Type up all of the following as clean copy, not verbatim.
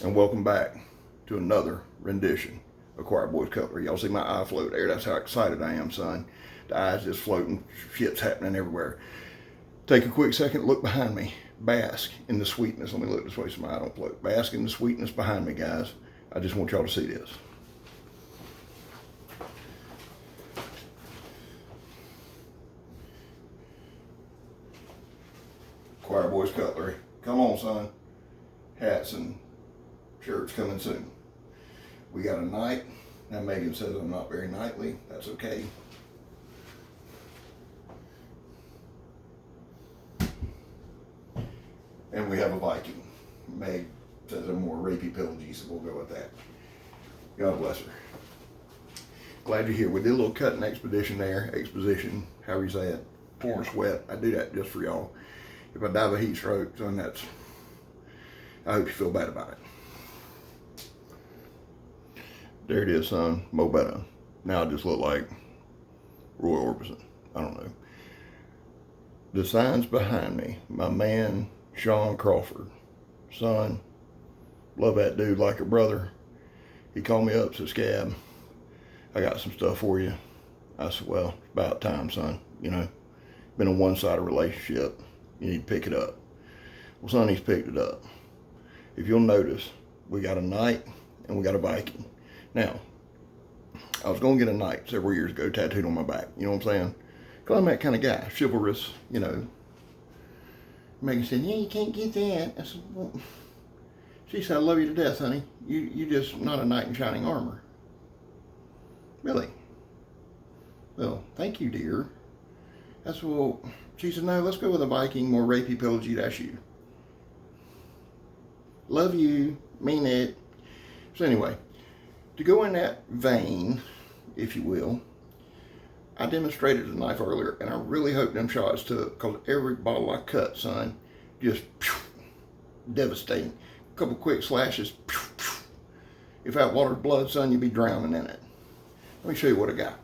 and welcome back to another rendition of Choir Boys Cutlery. Y'all see my eye float there? That's how excited I am, son. The eye's just floating, shit's happening everywhere. Take a quick second, look behind me. Bask in the sweetness. Let me look this way so my eye don't float. Bask in the sweetness behind me, guys. I just want y'all to see this. Choir Boys Cutlery. Come on, son. Hats and shirts coming soon. We got a night. Now Megan says I'm not very knightly. That's okay. And we have a Viking. Meg says I'm more rapey pillagey, so we'll go with that. God bless her. Glad you're here. We did a little cutting exposition, however you say it. Pouring sweat. I do that just for y'all. If I die of a heat stroke, son, I hope you feel bad about it. There it is, son. Mo better. Now I just look like Roy Orbison. I don't know. The signs behind me. My man, Sean Crawford. Son, love that dude like a brother. He called me up, said, Scab, I got some stuff for you. I said, well, it's about time, son. You know, been a one-sided relationship. You need to pick it up. Well, son, he's picked it up. If you'll notice, we got a knight and we got a Viking. Now, I was going to get a knight several years ago tattooed on my back. You know what I'm saying? Because I'm that kind of guy, chivalrous, you know. Megan said, yeah, you can't get that. I said, well, she said, I love you to death, honey. You just not a knight in shining armor. Really? Well, thank you, dear. I said, well, she said, no, let's go with a Viking, more rapey, pillagey, that's you. Love you, mean it. So anyway, to go in that vein, if you will, I demonstrated the knife earlier, and I really hope them shots took, because every bottle I cut, son, just devastating. A couple quick slashes. If that water's blood, son, you'd be drowning in it. Let me show you what I got.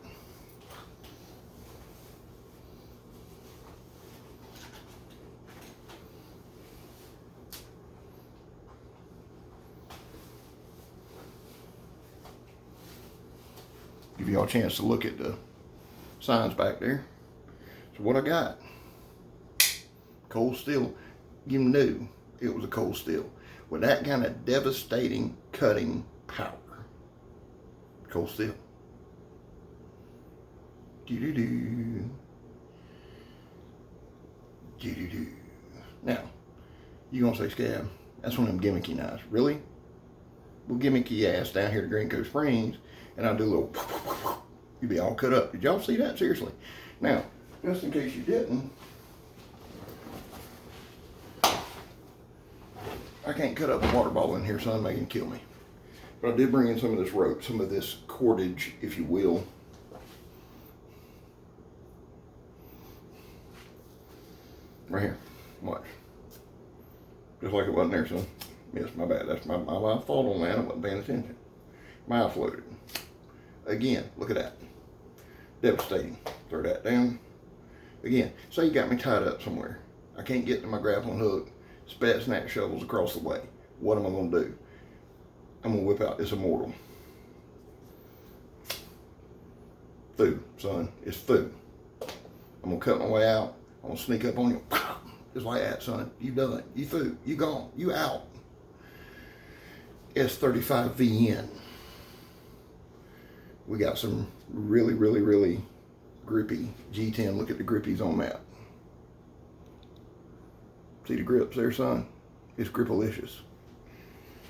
Give y'all a chance to look at the signs back there. So what I got, cold steel. You knew it was a cold steel with that kind of devastating cutting power. Cold steel. Do-do-do. Do-do-do. Now, you're gonna say, Scab, that's one of them gimmicky knives. Really? Well, gimmicky ass down here to Green Cove Springs, and I'll do a little, you'd be all cut up. Did y'all see that? Seriously. Now, just in case you didn't, I can't cut up a water bottle in here, son, they can kill me. But I did bring in some of this rope, some of this cordage, if you will. Right here. Watch. Just like it wasn't there, son. Yes, my bad. That's my fault on that. I wasn't paying attention. My eye floated. Again, look at that. Devastating. Throw that down. Again, say you got me tied up somewhere. I can't get to my grappling hook. Spat snack shovels across the way. What am I going to do? I'm going to whip out this Immortal. Through, son. It's through. I'm going to cut my way out. I'm going to sneak up on you. Just like that, son. You done. You through. You gone. You out. S35VN. We got some really, really, really grippy G10. Look at the grippies on that. See the grips there, son? It's grippalicious.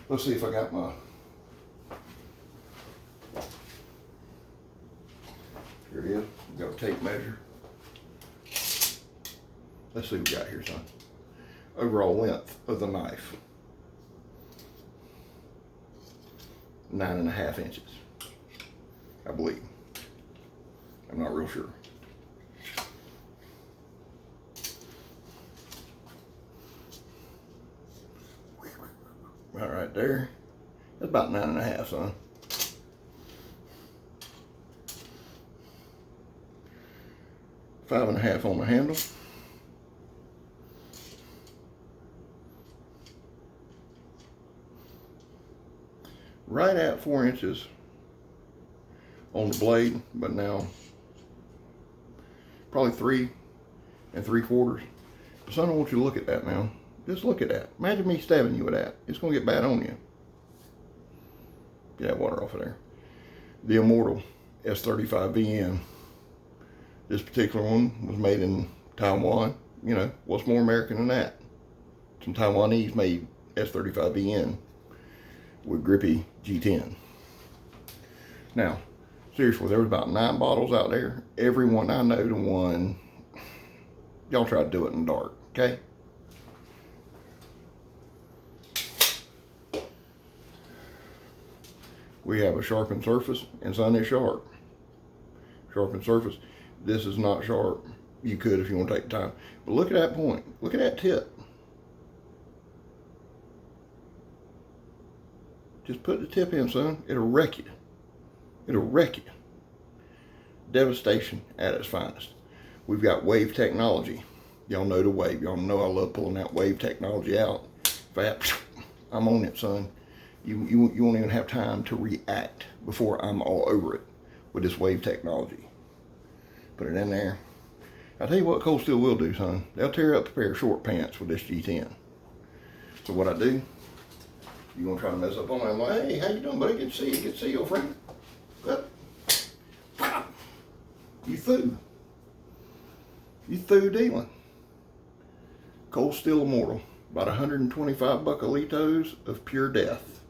Let's see if I got my... Here it is. We got a tape measure. Let's see what we got here, son. Overall length of the knife. 9.5 inches. I believe. I'm not real sure. All right, there. That's about 9.5, son. 5.5 on the handle. right at 4 inches on the blade, but now probably 3 3/4. So I don't want you to look at that now. Just look at that. Imagine me stabbing you with that. It's going to get bad on you. Get that water off of there. The Immortal S35VN. This particular one was made in Taiwan. You know, what's more American than that? Some Taiwanese made S35VN with GRIPPY G10. Now, seriously, there was about 9 bottles out there. Every one I know to one. Y'all try to do it in the dark, okay? We have a sharpened surface, and son, it's sharp. Sharpened surface. This is not sharp. You could if you want to take the time. But look at that point. Look at that tip. Just put the tip in, son. It'll wreck you. It'll wreck you. Devastation at its finest. We've got wave technology. Y'all know the wave. Y'all know I love pulling that wave technology out. I'm on it, son. You won't even have time to react before I'm all over it with this wave technology. Put it in there. I'll tell you what cold steel will do, son. They'll tear up a pair of short pants with this G10. So what I do, you gonna try to mess up on me? I'm like, hey, how you doing, buddy? Good to see you. Good to see you, old friend. What? You through. You through dealing. Cold steel Immortal. About 125 buckalitos of pure death.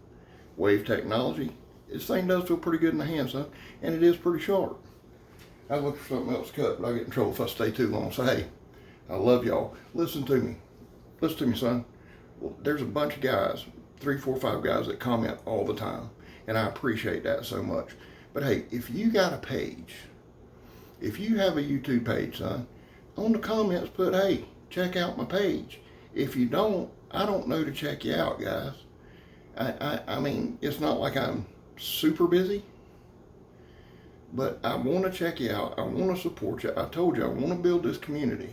Wave technology. This thing does feel pretty good in the hand, son. And it is pretty sharp. I look for something else to cut, but I get in trouble if I stay too long. So, hey, I love y'all. Listen to me. Listen to me, son. Well, there's a bunch of guys, 3, 4, 5 guys that comment all the time. And I appreciate that so much. But, hey, if you got a page, if you have a YouTube page, son, on the comments put, hey, check out my page. If you don't, I don't know to check you out, guys. I mean, it's not like I'm super busy, but I want to check you out. I want to support you. I told you I want to build this community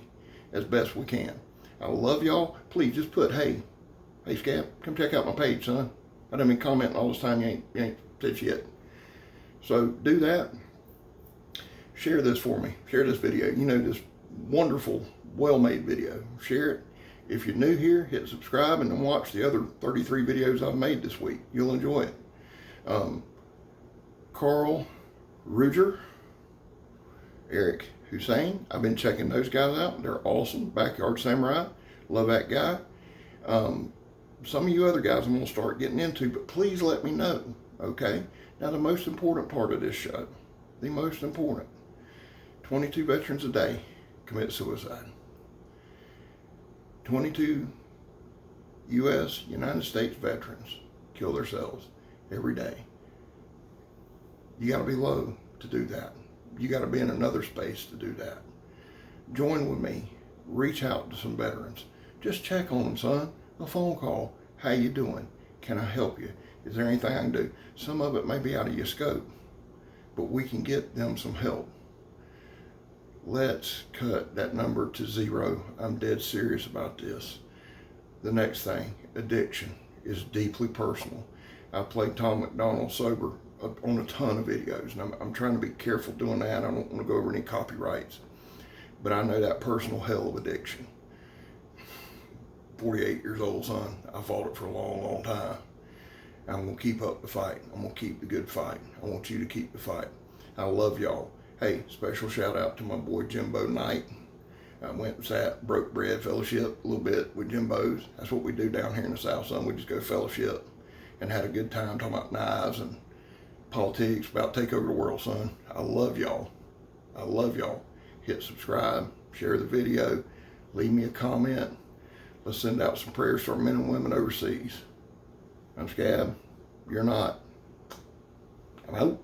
as best we can. I love y'all. Please just put, hey Scab, come check out my page, son. I don't mean commenting all this time. You ain't said shit. So do that. Share this for me. Share this video. You know, this wonderful, well-made video. Share it. If you're new here, hit subscribe and then watch the other 33 videos I've made this week. You'll enjoy it. Carl Ruger, Eric Hussein. I've been checking those guys out. They're awesome. Backyard Samurai. Love that guy. Some of you other guys I'm going to start getting into, but please let me know, okay? Now, the most important part of this show, the most important, 22 veterans a day commit suicide. 22 U.S., United States veterans kill themselves every day. You got to be low to do that. You got to be in another space to do that. Join with me. Reach out to some veterans. Just check on them, son. A phone call. How you doing? Can I help you? Is there anything I can do? Some of it may be out of your scope, but we can get them some help. Let's cut that number to 0. I'm dead serious about this. The next thing, addiction, is deeply personal. I played Tom McDonald sober on a ton of videos, and I'm trying to be careful doing that. I don't want to go over any copyrights, but I know that personal hell of addiction. 48 years old, son. I fought it for a long, long time. I'm going to keep up the fight. I'm going to keep the good fight. I want you to keep the fight. I love y'all. Hey, special shout out to my boy Jimbo Knight. I went and sat, broke bread fellowship a little bit with Jimbo's. That's what we do down here in the South, son. We just go fellowship and had a good time talking about knives and politics, about to take over the world, son. I love y'all. I love y'all. Hit subscribe, share the video, leave me a comment. Let's send out some prayers to our men and women overseas. I'm Scab. You're not. I'm out.